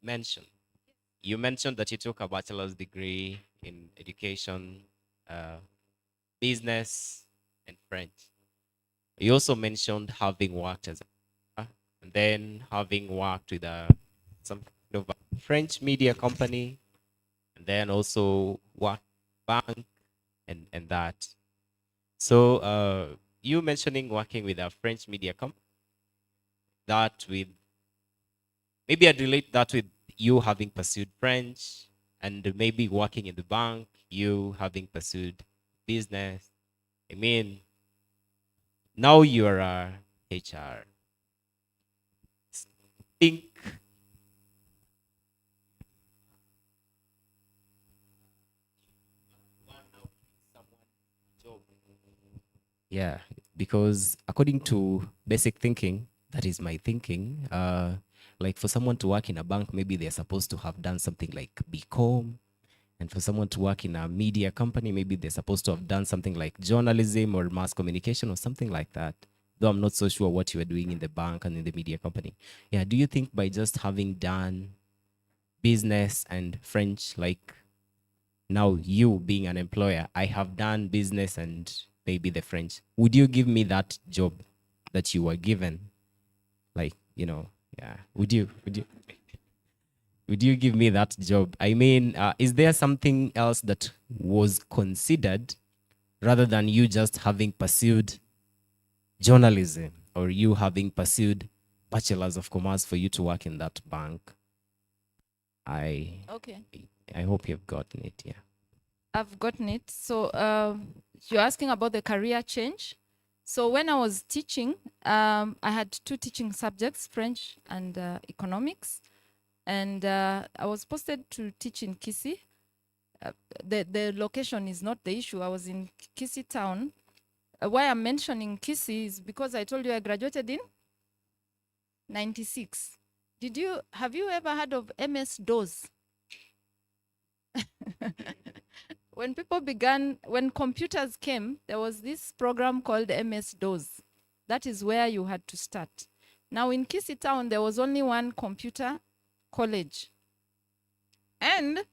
mention. You mentioned that you took a bachelor's degree in education, uh, business, and French. You also mentioned having worked as a, and then having worked with some kind of a French media company, and then also worked bank and that. So you mentioning working with a French media company, that with maybe I'd relate that with you having pursued French and maybe working in the bank, you having pursued business. I mean, now you're a HR. Think, yeah, because according to basic thinking, that is my thinking. Like for someone to work in a bank, maybe they're supposed to have done something like BCom. And for someone to work in a media company, maybe they're supposed to have done something like journalism or mass communication or something like that. Though I'm not so sure what you were doing in the bank and in the media company. Yeah, do you think by just having done business and French, like now you being an employer, I have done business and maybe the French, would you give me that job that you were given? Like, yeah, would you give me that job? I mean, is there something else that was considered rather than you just having pursued journalism or you having pursued bachelor's of commerce for you to work in that bank? I Okay, I hope you've gotten it. Yeah. I've gotten it. So you're asking about the career change. So when I was teaching, I had two teaching subjects, French and economics. And I was posted to teach in Kisii. The location is not the issue. I was in Kisii town. Why I'm mentioning Kisii is because I told you I graduated in 96. Have you ever heard of MS-DOS? When computers came, there was this program called MS-DOS. That is where you had to start. Now in Kisii town, there was only one computer college. And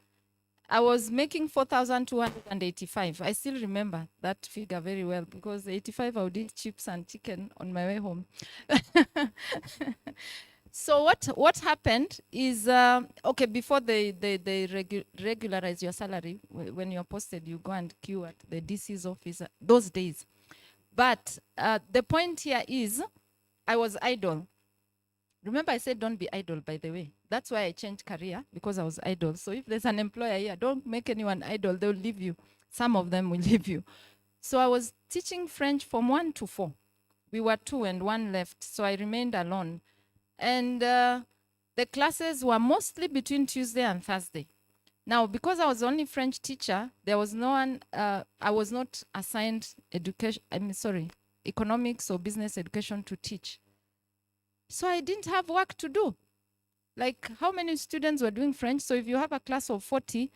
I was making 4,285. I still remember that figure very well because 85 I would eat chips and chicken on my way home. So what happened is, okay, before they regularize your salary, when you're posted, you go and queue at the DC's office those days. But the point here is I was idle. Remember I said don't be idle, by the way. That's why I changed career, because I was idle. So if there's an employer here, don't make anyone idle. They'll leave you. Some of them will leave you. So I was teaching French from 1 to 4. We were 2 and 1 left. So I remained alone. And the classes were mostly between Tuesday and Thursday. Now, because I was the only French teacher, there was no one, I was not assigned economics or business education to teach. So I didn't have work to do. Like, how many students were doing French? So if you have a class of 40,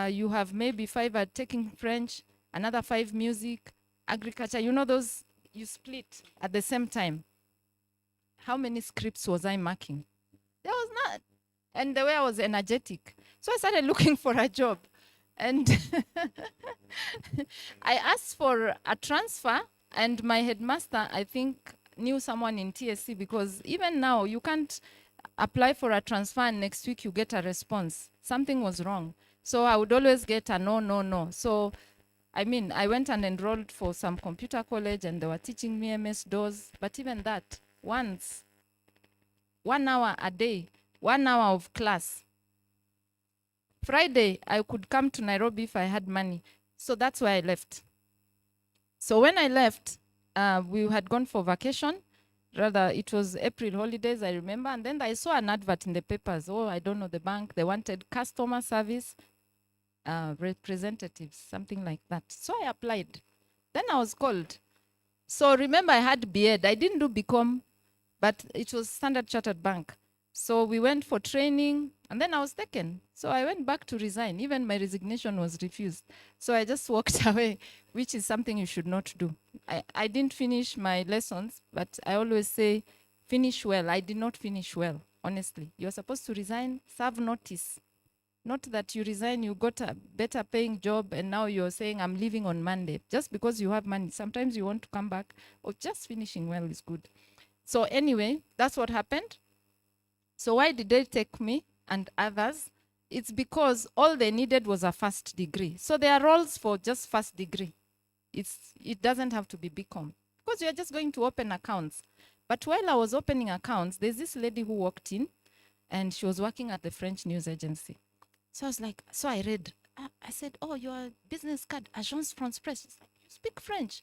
you have maybe 5 are taking French, another 5 music, agriculture. You know those, you split at the same time. How many scripts was I marking? There was not. And the way I was energetic. So I started looking for a job. And I asked for a transfer, and my headmaster, I think, knew someone in TSC, because even now you can't apply for a transfer and next week you get a response. Something was wrong. So I would always get a no, no, no. So, I mean, I went and enrolled for some computer college and they were teaching me MS-DOS. But even that, once, 1 hour a day, 1 hour of class. Friday, I could come to Nairobi if I had money. So that's why I left. So when I left, we had gone for vacation. Rather, it was April holidays, I remember. And then I saw an advert in the papers. Oh, I don't know the bank. They wanted customer service representatives, something like that. So I applied. Then I was called. So remember, I had BEd. I didn't do BCom, but it was Standard Chartered Bank. So we went for training, and then I was taken. So I went back to resign. Even my resignation was refused. So I just walked away, which is something you should not do. I didn't finish my lessons, but I always say, finish well. I did not finish well honestly. You're supposed to resign, serve notice. Not that you resign, you got a better paying job, and now you're saying, I'm leaving on Monday. Just because you have money. Sometimes you want to come back, or just finishing well is good. So anyway, that's what happened. So why did they take me and others? It's because all they needed was a first degree. So there are roles for just first degree. It doesn't have to be BCom, because you're just going to open accounts. But while I was opening accounts, there's this lady who walked in, and she was working at the French news agency. So I was like, so I read, I said, oh, your business card, Agence France Presse. She's like, you speak French.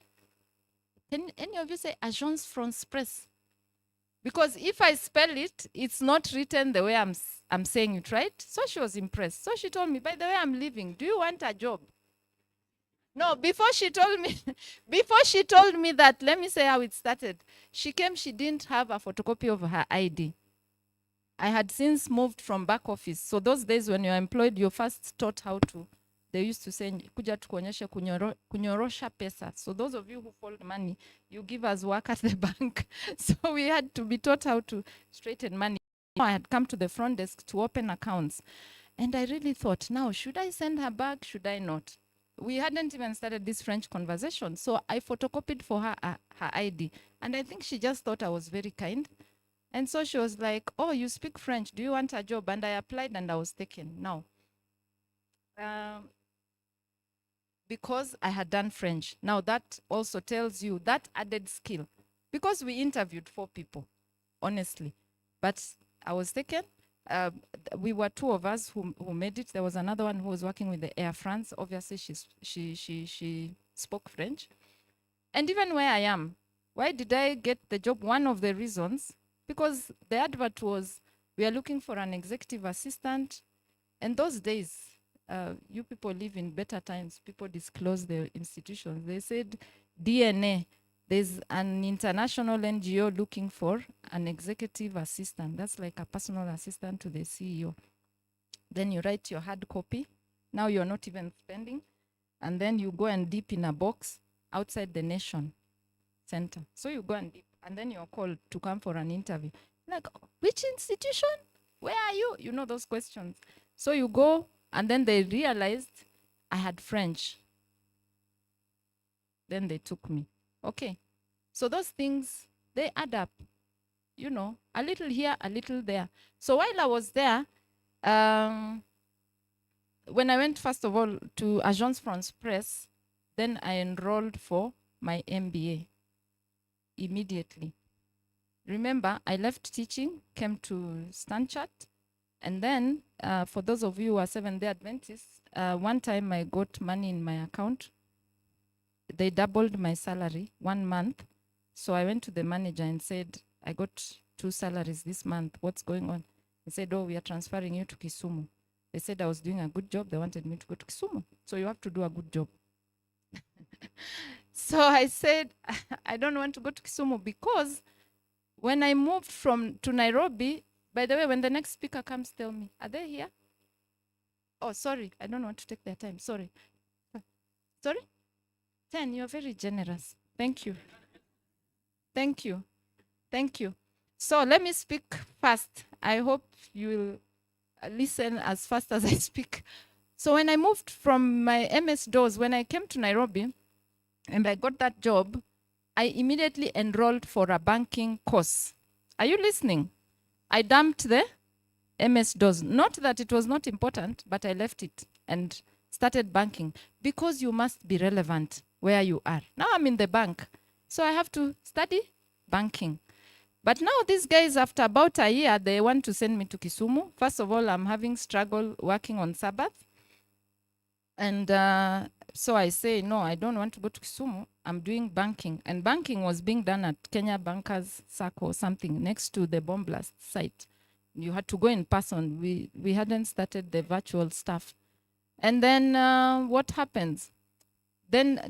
Can any of you say Agence France Presse? Because if I spell it, it's not written the way I'm saying it, right? So she was impressed. So she told me, by the way, I'm leaving. Do you want a job? No, before she told me, that, let me say how it started. She came, she didn't have a photocopy of her ID. I had since moved from back office. So those days when you're employed, you're first taught how to, they used to say, kuja tukuonyeshe kunyorosha pesa. So those of you who fold money, you give us work at the bank. So we had to be taught how to straighten money. I had come to the front desk to open accounts. And I really thought, now, should I send her back? Should I not? We hadn't even started this French conversation. So I photocopied for her her ID. And I think she just thought I was very kind. And so she was like, oh, you speak French. Do you want a job? And I applied and I was taken. Now, because I had done French. Now that also tells you that added skill. Because we interviewed 4 people, honestly. But I was taken. We were 2 of us who made it. There was another one who was working with the Air France. Obviously, she spoke French. And even where I am, why did I get the job? One of the reasons, because the advert was, we are looking for an executive assistant. And those days, you people live in better times. People disclose their institutions. They said DNA. There's an international NGO looking for an executive assistant. That's like a personal assistant to the CEO. Then you write your hard copy. Now you're not even spending. And then you go and dip in a box outside the Nation Center. So you go and dip. And then you're called to come for an interview. Like, which institution? Where are you? You know those questions. So you go, and then they realized I had French. Then they took me. Okay. So those things, they add up. You know, a little here, a little there. So while I was there, when I went, first of all, to Agence France Presse, then I enrolled for my MBA immediately. Remember, I left teaching, came to Stanchart, and then for those of you who are Seventh-day Adventists, one time I got money in my account. They doubled my salary 1 month. So I went to the manager and said, I got 2 salaries this month. What's going on? He said, oh, we are transferring you to Kisumu. They said I was doing a good job. They wanted me to go to Kisumu. So you have to do a good job. So I said, I don't want to go to Kisumu, because when I moved to Nairobi, by the way, when the next speaker comes, tell me, are they here? Oh, sorry. I don't want to take their time. Sorry. Sorry? 10, you're very generous. Thank you. Thank you. Thank you. So let me speak fast. I hope you will listen as fast as I speak. So when I moved from my MS DOS, when I came to Nairobi and I got that job, I immediately enrolled for a banking course. Are you listening? I dumped the MS DOS. Not that it was not important, but I left it and started banking, because you must be relevant where you are. Now I'm in the bank, so I have to study banking. But now these guys, after about a year, they want to send me to Kisumu. First of all, I'm having struggle working on Sabbath. And so I say, no, I don't want to go to Kisumu. I'm doing banking. And banking was being done at Kenya Bankers Circle or something, next to the bomb blast site. You had to go in person. We hadn't started the virtual stuff. And then what happens? Then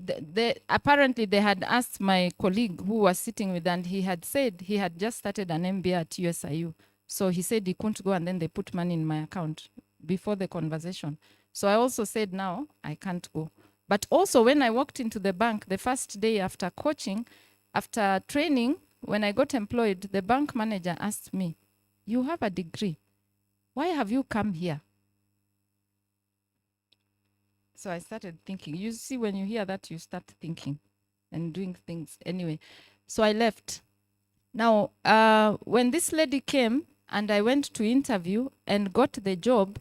apparently they had asked my colleague who was sitting with, and he had said he had just started an MBA at USIU. So he said he couldn't go, and then they put money in my account before the conversation. So I also said, now I can't go. But also when I walked into the bank, the first day after coaching, after training, when I got employed, the bank manager asked me, you have a degree. Why have you come here? So I started thinking. You see, when you hear that, you start thinking and doing things. Anyway, so I left. Now, when this lady came and I went to interview and got the job,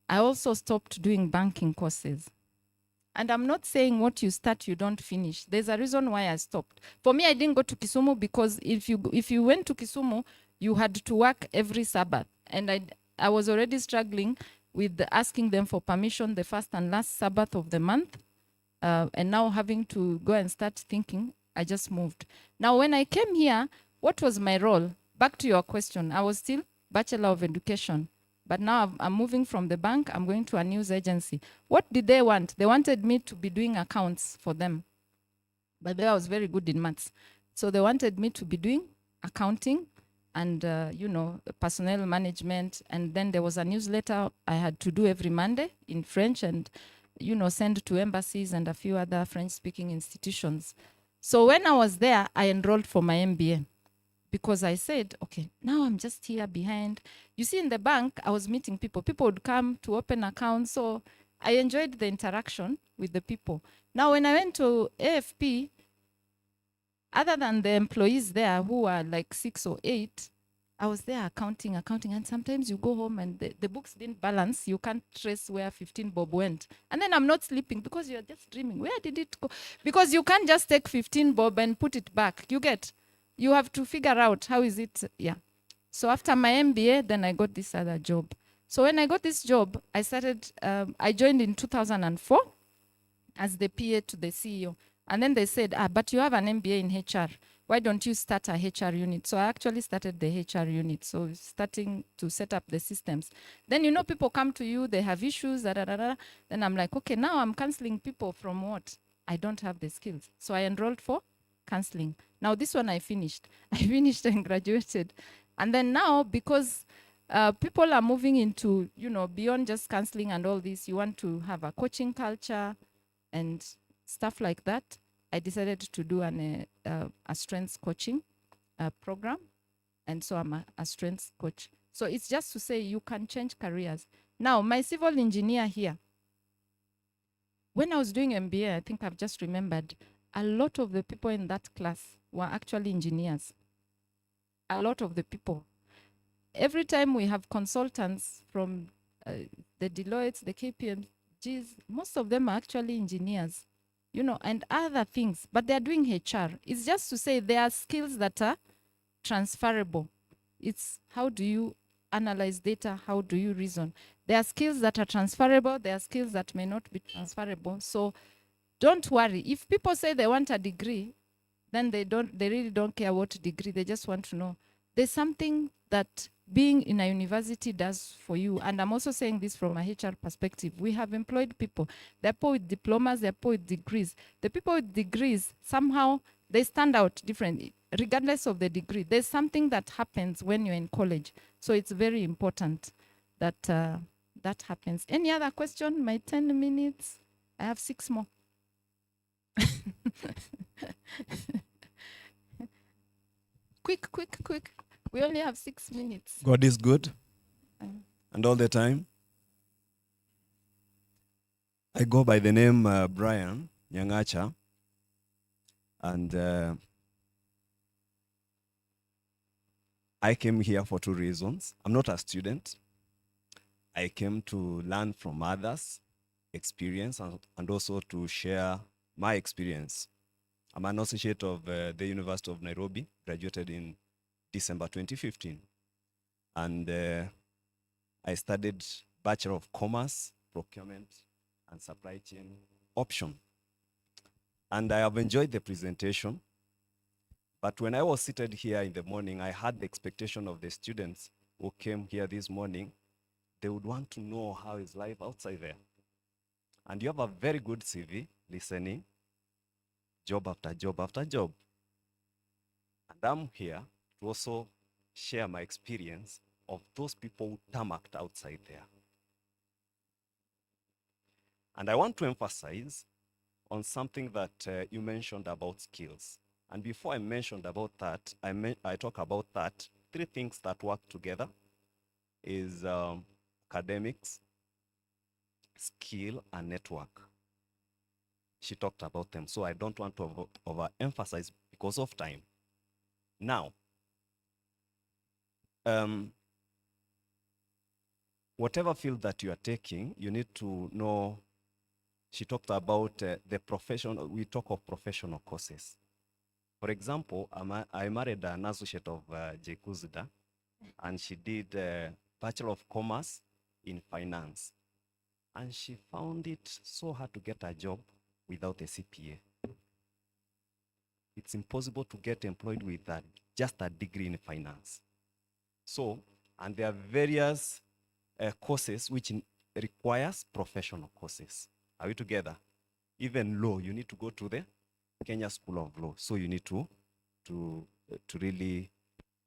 I also stopped doing banking courses. And I'm not saying what you start, you don't finish. There's a reason why I stopped. For me, I didn't go to Kisumu because if you went to Kisumu, you had to work every Sabbath. And I was already struggling with asking them for permission the first and last Sabbath of the month. And now having to go and start thinking, I just moved. Now, when I came here, what was my role? Back to your question, I was still Bachelor of Education. But now I'm moving from the bank, I'm going to a news agency. What did they want? They wanted me to be doing accounts for them. But I was very good in maths. So they wanted me to be doing accounting and, personnel management. And then there was a newsletter I had to do every Monday in French and, send to embassies and a few other French-speaking institutions. So when I was there, I enrolled for my MBA. Because I said, okay, now I'm just here behind. You see, in the bank, I was meeting people. People would come to open accounts. So I enjoyed the interaction with the people. Now, when I went to AFP, other than the employees there who were like 6 or 8, I was there accounting. And sometimes you go home and the books didn't balance. You can't trace where 15 bob went. And then I'm not sleeping because you're just dreaming. Where did it go? Because you can't just take 15 bob and put it back. You have to figure out how is it. Yeah. So after my MBA, then I got this other job. So when I got this job, I joined in 2004 as the PA to the CEO. And then they said, but you have an MBA in HR. Why don't you start a HR unit? So I actually started the HR unit. So starting to set up the systems. Then, people come to you, they have issues, Then I'm like, okay, now I'm counseling people from what? I don't have the skills. So I enrolled for counseling. Now this one I finished. I finished and graduated. And then now, because people are moving into, beyond just counseling and all this, you want to have a coaching culture and stuff like that. I decided to do a strengths coaching program. And so I'm a strengths coach. So it's just to say you can change careers. Now, my civil engineer here, when I was doing MBA, I think I've just remembered, a lot of the people in that class were actually engineers. A lot of the people. Every time we have consultants from the Deloitte, the KPMGs, most of them are actually engineers, and other things, but they're doing HR. It's just to say there are skills that are transferable. It's how do you analyze data? How do you reason? There are skills that are transferable. There are skills that may not be transferable. So don't worry. If people say they want a degree, then they really don't care what degree. They just want to know. There's something that being in a university does for you. And I'm also saying this from a HR perspective. We have employed people. They're people with diplomas, they're people with degrees. The people with degrees, somehow, they stand out differently, regardless of the degree. There's something that happens when you're in college. So it's very important that that happens. Any other question? My 10 minutes. I have 6 more. Quick. We only have 6 minutes. God is good. And all the time. I go by the name Brian Nyangacha. And I came here for 2 reasons. I'm not a student. I came to learn from others' experience and also to share my experience. I'm an associate of the University of Nairobi, graduated in December 2015. And I studied Bachelor of Commerce, Procurement, and Supply Chain option. And I have enjoyed the presentation. But when I was seated here in the morning, I had the expectation of the students who came here this morning. They would want to know how is life outside there. And you have a very good CV, listening, job after job after job. And I'm here to also share my experience of those people who tarmacked outside there. And I want to emphasize on something that you mentioned about skills. And before I mentioned about that, I talk about that 3 things that work together is academics, skill, and network. She talked about them, so I don't want to overemphasize because of time. Now, whatever field that you are taking, you need to know. She talked about the professional. We talk of professional courses. For example, I married an associate of JKUSDA, and she did Bachelor of Commerce in Finance. And she found it so hard to get a job without a CPA. It's impossible to get employed with just a degree in finance. So, and there are various courses which requires professional courses. Are we together? Even law, you need to go to the Kenya School of Law. So you need to really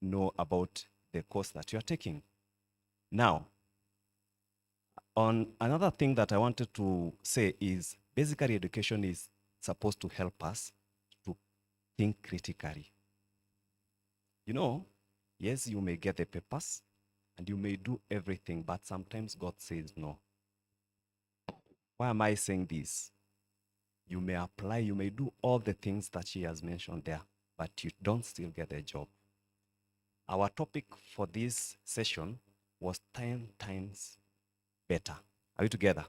know about the course that you are taking. Now, on another thing that I wanted to say is basically education is supposed to help us to think critically. You know, yes, you may get the papers and you may do everything, but sometimes God says no. Why am I saying this? You may apply, you may do all the things that she has mentioned there, but you don't still get a job. Our topic for this session was 10 times better. Are we together?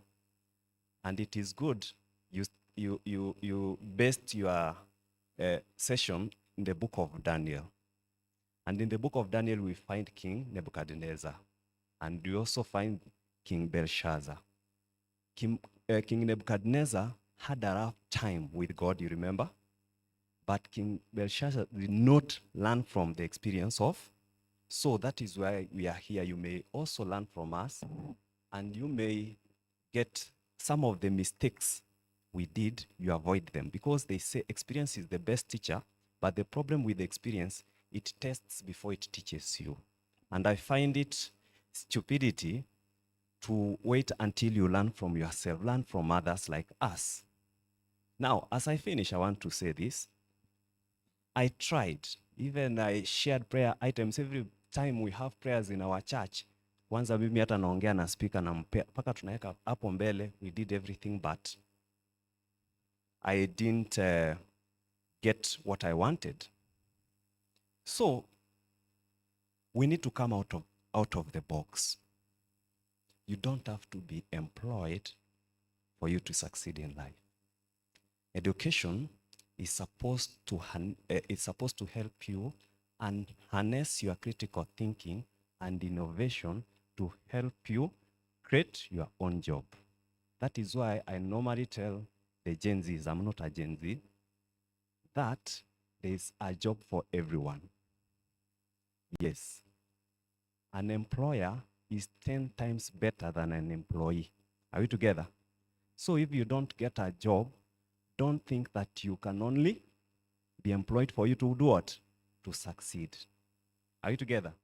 And it is good you based your session in the book of Daniel. And in the book of Daniel, we find King Nebuchadnezzar. And we also find King Belshazzar. King Nebuchadnezzar had a rough time with God, you remember? But King Belshazzar did not learn from the experience of. So that is why we are here. You may also learn from us, and you may get some of the mistakes we did, you avoid them, because they say experience is the best teacher, but the problem with the experience, it tests before it teaches you. And I find it stupidity to wait until you learn from yourself, learn from others like us. Now, as I finish, I want to say this. I tried, even I shared prayer items every time we have prayers in our church. Kwanza mimi hata naongea na speaker na mpaka tunaweka hapo mbele, we did everything, but I didn't get what I wanted. So we need to come out of the box. You don't have to be employed for you to succeed in life. Education is supposed to help you and harness your critical thinking and innovation to help you create your own job. That is why I normally tell the Gen Zs, I'm not a Gen Z, that there is a job for everyone. Yes. An employer is 10 times better than an employee. Are we together? So if you don't get a job, don't think that you can only be employed for you to do what? To succeed. Are we together?